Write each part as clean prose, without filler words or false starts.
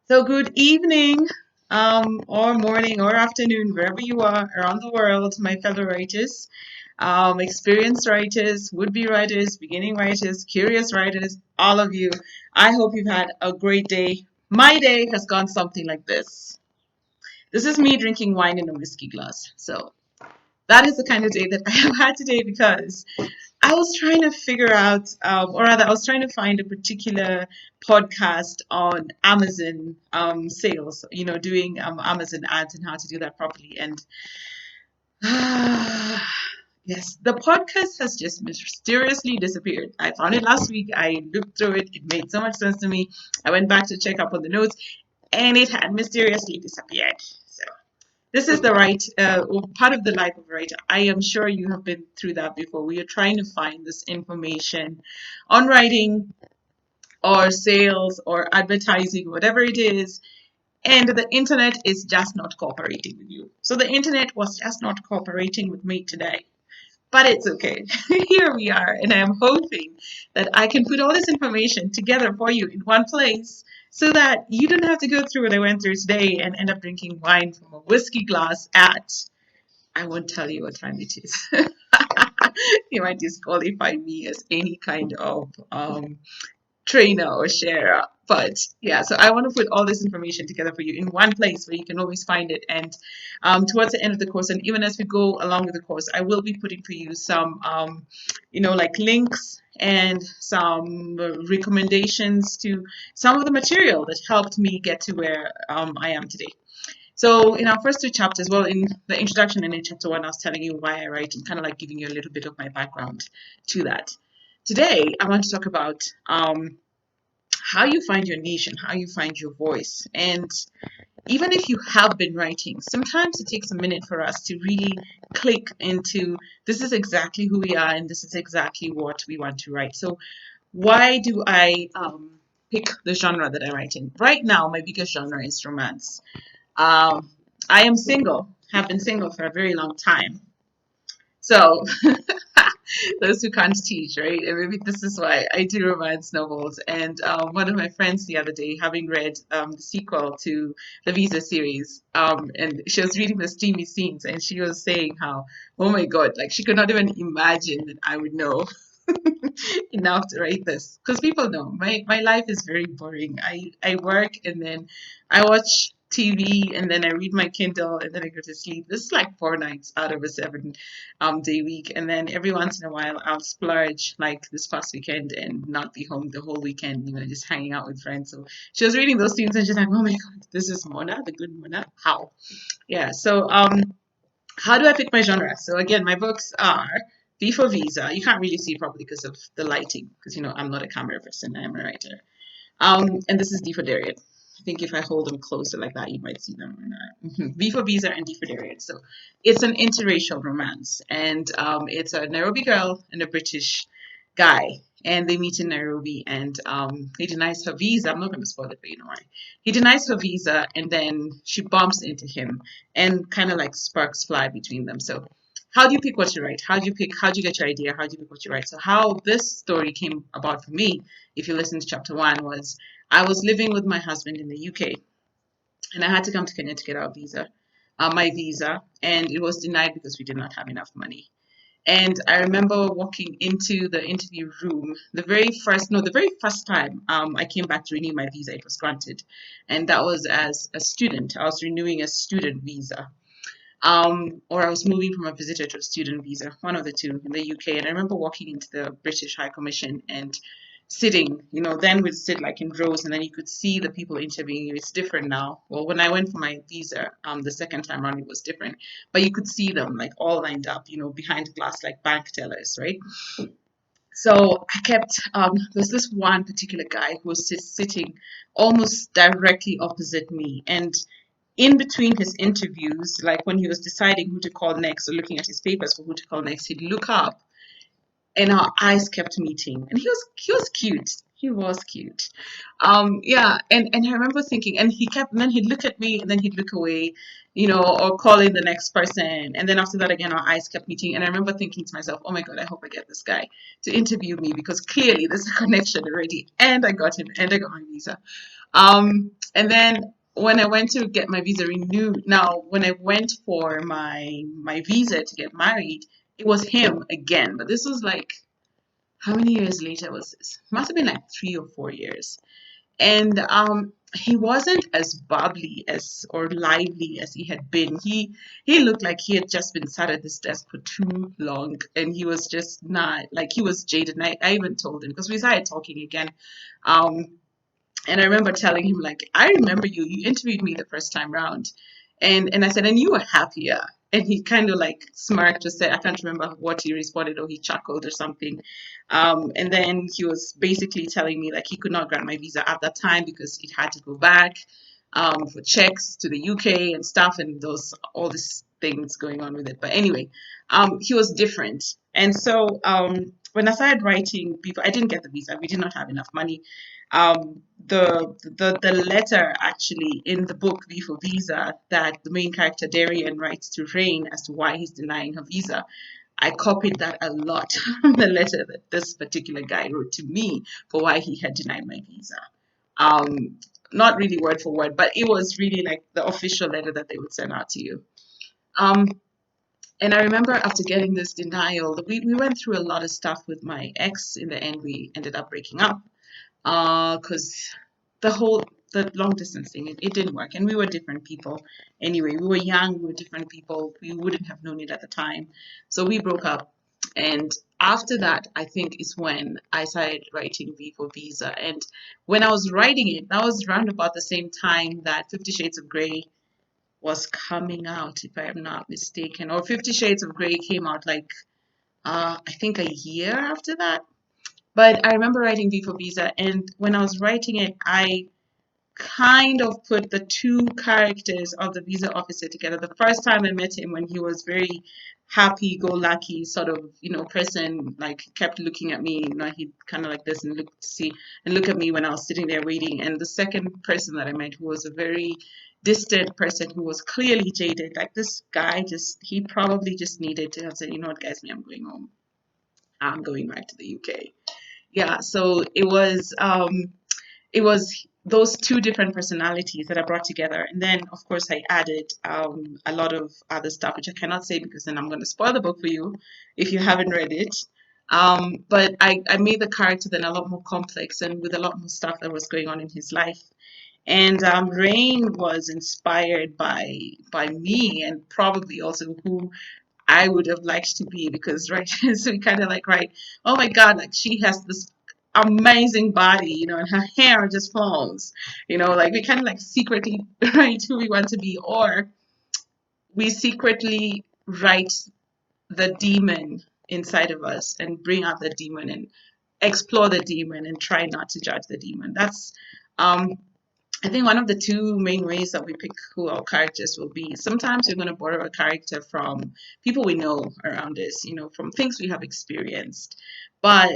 So, good evening, or morning, or afternoon, wherever you are around the world, my fellow writers, experienced writers, would-be writers, beginning writers, curious writers, all of you. I hope you've had a great day. My day has gone something like this. This is me drinking wine in a whiskey glass. So, that is the kind of day that I have had today because I was trying to figure out, or rather, I was trying to find a particular podcast on Amazon sales, doing Amazon ads and how to do that properly. And yes, the podcast has just mysteriously disappeared. I found it last week. I looked through it. It made so much sense to me. I went back to check up on the notes, and it had mysteriously disappeared. So this is the right part of the life of a writer. I am sure you have been through that before. We are trying to find this information on writing or sales or advertising, whatever it is, and the internet is just not cooperating with you. So the internet was just not cooperating with me today. But it's okay. Here we are, and I am hoping that I can put all this information together for you in one place so that you don't have to go through what I went through today and end up drinking wine from a whiskey glass at, I won't tell you what time it is. You might disqualify me as any kind of trainer or sharer. But yeah, so I want to put all this information together for you in one place where you can always find it. And towards the end of the course, and even as we go along with the course, I will be putting for you some, like links and some recommendations to some of the material that helped me get to where I am today. So in our first two chapters, well, in the introduction and in chapter one, I was telling you why I write and kind of like giving you a little bit of my background to that. Today, I want to talk about how you find your niche and how you find your voice. And even if you have been writing, sometimes it takes a minute for us to really click into this is exactly who we are and this is exactly what we want to write. So why do I pick the genre that I write in? Right now, my biggest genre is romance. Um, I am single, have been single for a very long time. So those who can't teach, right? And maybe this is why I do romance novels. And one of my friends the other day, having read the sequel to the Visa series, and she was reading the steamy scenes, and she was saying how, oh my God, like she could not even imagine that I would know enough to write this. Because people know my life is very boring. I work and then I watch TV and then I read my Kindle and then I go to sleep. This is like 4 nights out of a 7 day week. And then every once in a while I'll splurge like this past weekend and not be home the whole weekend, just hanging out with friends. So she was reading those things and she's like, oh my God, this is Mona, the good Mona. How? Yeah. So how do I pick my genre? So again, my books are V for Visa. You can't really see properly because of the lighting, because I'm not a camera person. I'm a writer. And this is D for Darian. I think if I hold them closer like that, you might see them or not. V for Visa and D for Darian. So it's an interracial romance, and it's a Nairobi girl and a British guy, and they meet in Nairobi, and he denies her visa. I'm not going to spoil it, but you know why. He denies her visa, and then she bumps into him, and kind of like sparks fly between them. So how do you pick what you write? How do you get your idea? How do you pick what you write? So how this story came about for me, if you listen to chapter one, was I was living with my husband in the UK, and I had to come to Kenya to get my visa, and it was denied because we did not have enough money. And I remember walking into the interview room the very first time I came back to renew my visa, it was granted. And that was as a student. I was renewing a student visa. Or I was moving from a visitor to a student visa, one of the two in the UK. And I remember walking into the British High Commission and sitting, then we'd sit like in rows and then you could see the people interviewing you. It's different now. Well, when I went for my visa, the second time around, it was different. But you could see them like all lined up, behind glass like bank tellers, right? So I kept, there's this one particular guy who was sitting almost directly opposite me. And in between his interviews, like when he was deciding who to call next or looking at his papers for who to call next, he'd look up and our eyes kept meeting. And he was cute. He was cute. Yeah, and I remember thinking, and and then he'd look at me and then he'd look away, or call in the next person. And then after that again our eyes kept meeting. And I remember thinking to myself, oh my God, I hope I get this guy to interview me because clearly there's a connection already. And I got him and I got my visa. And then when I went to get my visa renewed, now when I went for my visa to get married, it was him again. But this was like, how many years later was this? Must have been like 3 or 4 years. And he wasn't as bubbly as or lively as he had been. He looked like he had just been sat at this desk for too long, and he was just not, like, he was jaded. And I even told him, because we started talking again. Um, and I remember telling him, like, I remember you interviewed me the first time round. And I said, and you were happier. And he kind of like smirked or said, I can't remember what he responded, or he chuckled or something. And then he was basically telling me, like, he could not grant my visa at that time because it had to go back for checks to the UK and stuff, and those all these things going on with it. But anyway, he was different. And so when I started writing, before I didn't get the visa, we did not have enough money. The letter actually in the book V for Visa that the main character Darian writes to Rain as to why he's denying her visa, I copied that a lot from the letter that this particular guy wrote to me for why he had denied my visa. Um, Not really word for word, but it was really like the official letter that they would send out to you. Um, and I remember after getting this denial, we went through a lot of stuff with my ex. In the end, we ended up breaking up because the long distance thing, it didn't work, and we were different people anyway. We were young, we were different people, we wouldn't have known it at the time, so we broke up. And after that, I think is when I started writing V for Visa. And when I was writing it, that was round about the same time that 50 Shades of Grey was coming out, if I'm not mistaken, or 50 Shades of Grey came out like I think a year after that. But I remember writing V for Visa, and when I was writing it, I kind of put the two characters of the visa officer together. The first time I met him, when he was very happy-go-lucky sort of, person, like kept looking at me, he'd kind of like this and look at me when I was sitting there waiting. And the second person that I met, who was a very distant person, who was clearly jaded, like this guy, he probably just needed to have said, you know what, guys, me, I'm going home. I'm going back to the UK. Yeah, so it was those two different personalities that I brought together. And then, of course, I added a lot of other stuff, which I cannot say because then I'm going to spoil the book for you if you haven't read it. But I made the character then a lot more complex and with a lot more stuff that was going on in his life. And Rain was inspired by me, and probably also who I would have liked to be, because right, so we kind of like, right, oh my God, like she has this amazing body, and her hair just falls, like we kind of like secretly write who we want to be, or we secretly write the demon inside of us and bring out the demon and explore the demon and try not to judge the demon. That's um I think one of the two main ways that we pick who our characters will be. Sometimes we're going to borrow a character from people we know around us, from things we have experienced. But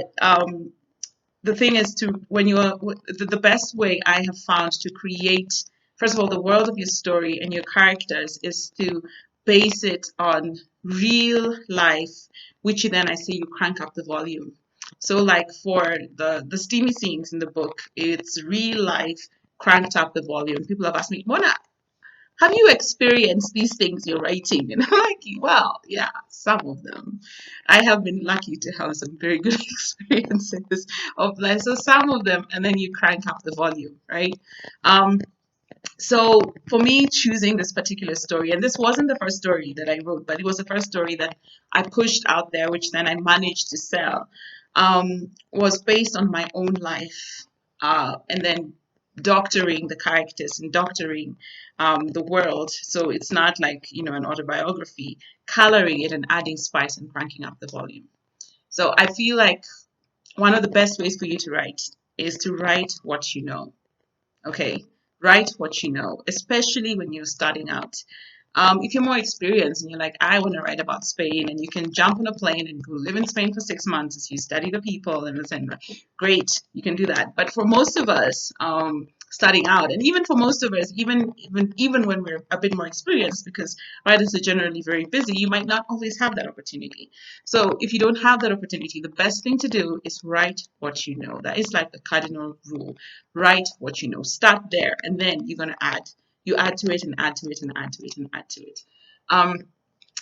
the thing is, to when you are the best way I have found to create, first of all, the world of your story and your characters is to base it on real life, which then I say you crank up the volume. So like for the steamy scenes in the book, it's real life cranked up the volume. People have asked me, Mona, have you experienced these things you're writing? And I'm like, well, yeah, some of them. I have been lucky to have some very good experiences of life. So some of them, and then you crank up the volume, right? Um, so for me, choosing this particular story, and this wasn't the first story that I wrote, but it was the first story that I pushed out there, which then I managed to sell, was based on my own life, and then doctoring the characters and doctoring the world. So it's not like, an autobiography, coloring it and adding spice and cranking up the volume. So I feel like one of the best ways for you to write is to write what you know. Okay, write what you know, especially when you're starting out. If you're more experienced and you're like, I want to write about Spain, and you can jump on a plane and go live in Spain for 6 months as you study the people and great, you can do that. But for most of us, starting out. And even for most of us, even when we're a bit more experienced, because writers are generally very busy, you might not always have that opportunity. So if you don't have that opportunity, the best thing to do is write what you know. That is like the cardinal rule. Write what you know. Start there, and then you're gonna add. You add to it and add to it and add to it and add to it. Um,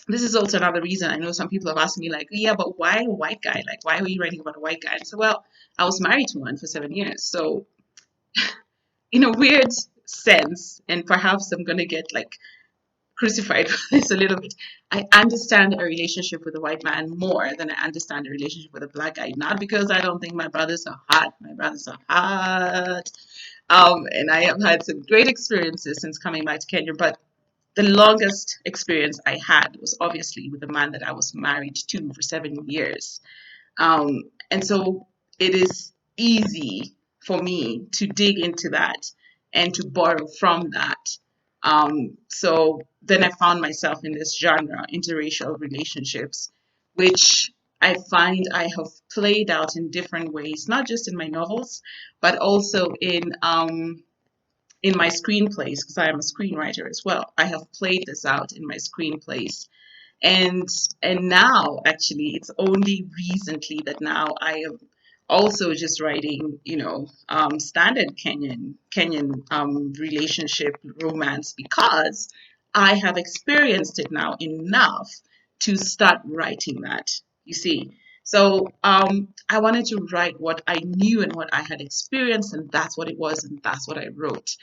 this is also another reason. I know some people have asked me, like, yeah, but why a white guy? Like, why were you writing about a white guy? And so, well, I was married to one for 7 years. So, in a weird sense, and perhaps I'm going to get like crucified for this a little bit, I understand a relationship with a white man more than I understand a relationship with a black guy. Not because I don't think my brothers are hot. My brothers are hot. And I have had some great experiences since coming back to Kenya, but the longest experience I had was obviously with the man that I was married to for 7 years. And so it is easy for me to dig into that and to borrow from that. So then I found myself in this genre, interracial relationships, which I find I have played out in different ways, not just in my novels, but also in my screenplays, because I am a screenwriter as well. I have played this out in my screenplays, and now actually it's only recently that now I am also just writing, standard Kenyan relationship romance, because I have experienced it now enough to start writing that, you see. So I wanted to write what I knew and what I had experienced, and that's what it was, and that's what I wrote.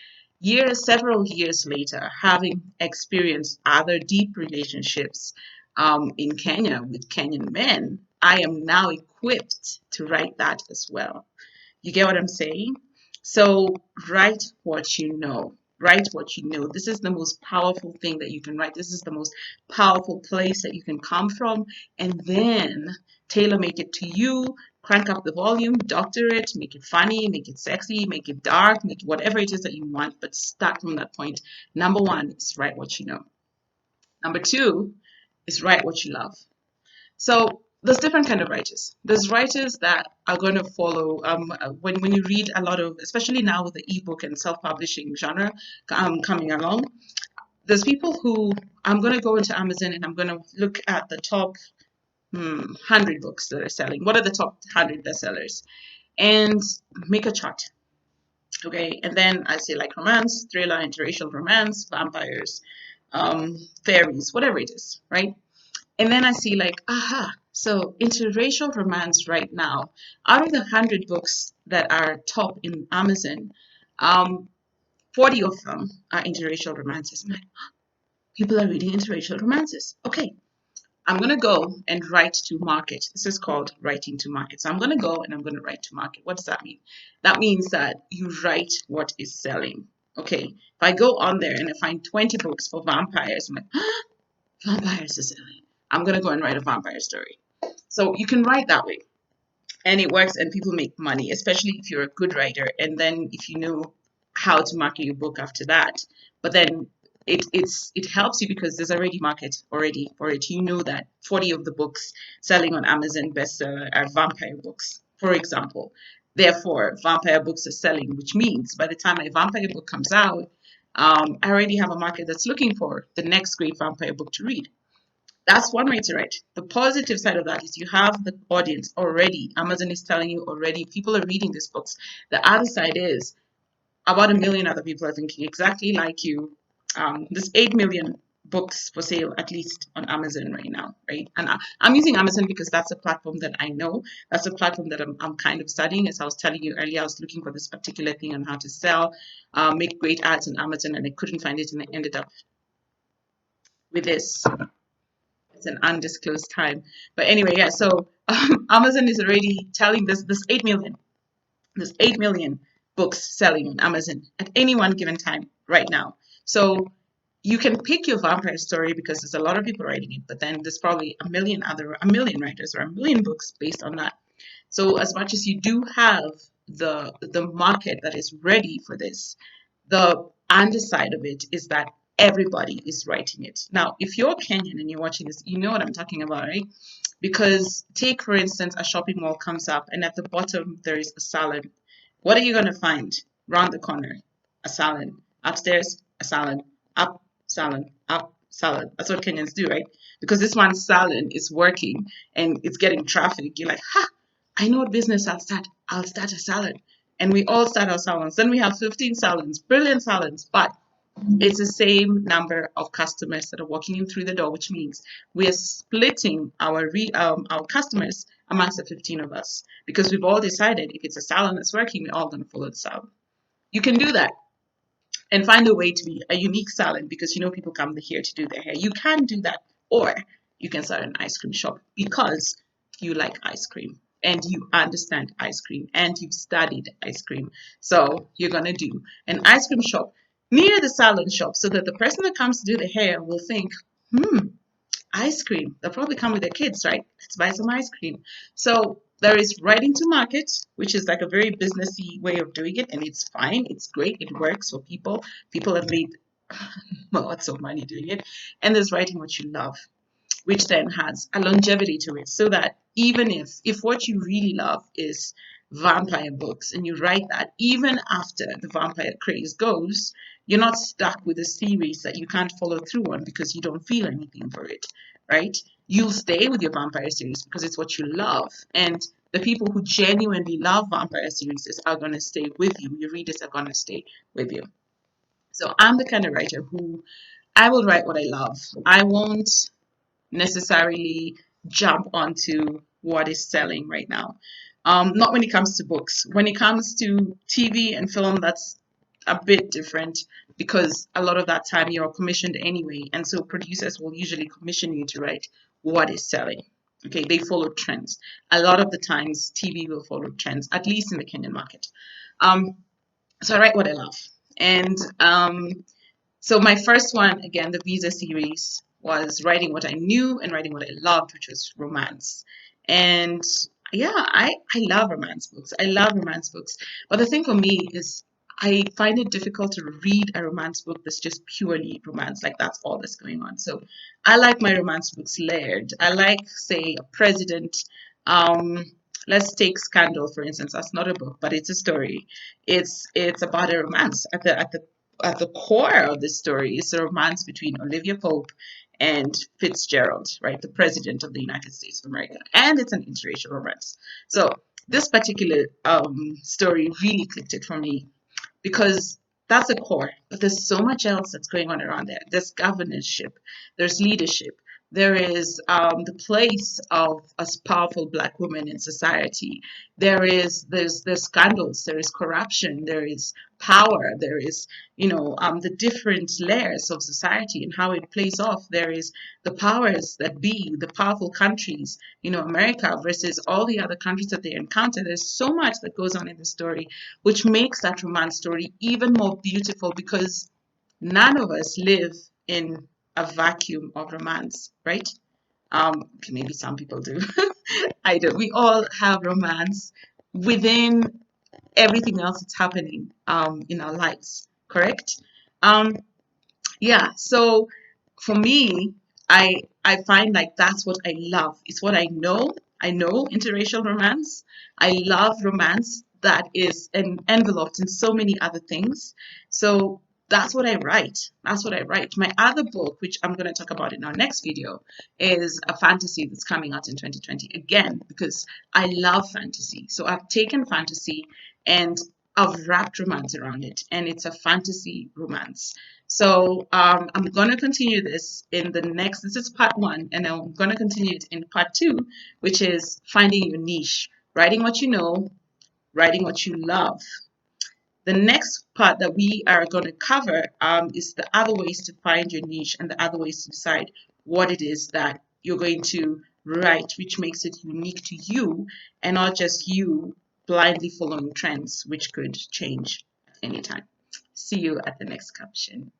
Several years later, having experienced other deep relationships in Kenya with Kenyan men, I am now equipped to write that as well. You get what I'm saying? So write what you know. Write what you know. This is the most powerful thing that you can write. This is the most powerful place that you can come from. And then tailor make it to you. Crank up the volume, doctor it, make it funny, make it sexy, make it dark, make it whatever it is that you want. But start from that point. Number one is write what you know. Number two is write what you love. So there's different kind of writers. There's writers that are going to follow when you read a lot of, especially now with the ebook and self-publishing genre coming along. There's people who I'm going to go into Amazon and I'm going to look at the top 100 books that are selling. What are the top 100 bestsellers? And make a chart. Okay, and then I say like romance, thriller, interracial romance, vampires, fairies, whatever it is, right? And then I see like, aha, so interracial romance right now, out of the 100 books that are top in Amazon, 40 of them are interracial romances. I'm like, people are reading interracial romances. Okay, I'm going to go and write to market. This is called writing to market. So I'm going to go and I'm going to write to market. What does that mean? That means that you write what is selling. Okay, if I go on there and I find 20 books for vampires, I'm like, vampires are selling. I'm going to go and write a vampire story. So you can write that way. And it works and people make money, especially if you're a good writer. And then if you know how to market your book after that. But then it helps you because there's already market already for it. You know that 40 of the books selling on Amazon bestseller are vampire books, for example. Therefore, vampire books are selling, which means by the time a vampire book comes out, I already have a market that's looking for the next great vampire book to read. That's one way to write. The positive side of that is you have the audience already. Amazon is telling you already people are reading these books. The other side is about 1 million other people are thinking exactly like you. There's 8 million books for sale, at least on Amazon right now, right? And I'm using Amazon because that's a platform that I know. That's a platform that I'm kind of studying. As I was telling you earlier, I was looking for this particular thing on how to sell, make great ads on Amazon, and I couldn't find it, and I ended up with this. It's an undisclosed time. But anyway, yeah, so Amazon is already telling this 8 million. There's 8 million books selling on Amazon at any one given time right now. So you can pick your vampire story because there's a lot of people writing it, but then there's probably a million writers or a million books based on that. So as much as you do have the market that is ready for this, the underside of it is that everybody is writing it. Now, if you're Kenyan and you're watching this, you know what I'm talking about, right? Because take, for instance, a shopping mall comes up and at the bottom there is a salad. What are you going to find around the corner? a salon. Upstairs, a salon. Up, salon. Up, salon. That's what Kenyans do, right? Because this one salon is working and it's getting traffic. You're like, ha, I know what business I'll start. I'll start a salon. And we all start our salons. Then we have 15 salons, brilliant salons, but it's the same number of customers that are walking in through the door, which means we are splitting our customers amongst the 15 of us because we've all decided if it's a salon that's working, we're all going to follow the salon. You can do that and find a way to be a unique salon because people come here to do their hair. You can do that, or you can start an ice cream shop because you like ice cream and you understand ice cream and you've studied ice cream. So you're gonna do an ice cream shop near the salon shop so that the person that comes to do the hair will think, ice cream. They'll probably come with their kids, right? Let's buy some ice cream. So there is writing to market, which is like a very businessy way of doing it, and it's fine. It's great. It works for people. People have made lots of money doing it. And there's writing what you love, which then has a longevity to it, so that even if what you really love is vampire books and you write that, even after the vampire craze goes, you're not stuck with a series that you can't follow through on because you don't feel anything for it, right? You'll stay with your vampire series because it's what you love, and the people who genuinely love vampire series are going to stay with you. Your readers are going to stay with you. So I'm the kind of writer who I will write what I love. I won't necessarily jump onto what is selling right now. Not when it comes to books. When it comes to TV and film, that's a bit different because a lot of that time you're commissioned anyway. And so producers will usually commission you to write what is selling. Okay, they follow trends. A lot of the times TV will follow trends, at least in the Kenyan market. So I write what I love. And so my first one, again, the Visa series, was writing what I knew and writing what I loved, which was romance. And yeah, I love romance books. I love romance books. But the thing for me is I find it difficult to read a romance book that's just purely romance, like that's all that's going on. So I like my romance books layered. I like, say, a president. Um, let's take Scandal, for instance. That's not a book, but it's a story. It's about a romance at the core of the story is a romance between Olivia Pope and Fitzgerald, right, the president of the United States of America, and it's an interracial romance. So this particular story really clicked it for me because that's the core. But there's so much else that's going on around there. There's governorship, there's leadership, there is the place of a powerful Black woman in society. There's scandals, there is corruption, there is power, there is the different layers of society and how it plays off. There is the powers that be, the powerful countries, America versus all the other countries that they encounter. There's so much that goes on in the story, which makes that romance story even more beautiful because none of us live in a vacuum of romance, right? Maybe some people do. I do. We all have romance within everything else that's happening in our lives, correct? Um, yeah, so for me, I find like that's what I love. It's what I know. I know interracial romance. I love romance that is enveloped in so many other things. So that's what I write. That's what I write. My other book, which I'm going to talk about in our next video, is a fantasy that's coming out in 2020 again because I love fantasy. So I've taken fantasy and I've wrapped romance around it, and it's a fantasy romance. So I'm going to continue this in the next, this is part one, and I'm going to continue it in part two, which is finding your niche, writing what you know, writing what you love. The next part that we are going to cover is the other ways to find your niche and the other ways to decide what it is that you're going to write, which makes it unique to you and not just you blindly following trends, which could change at any time. See you at the next caption.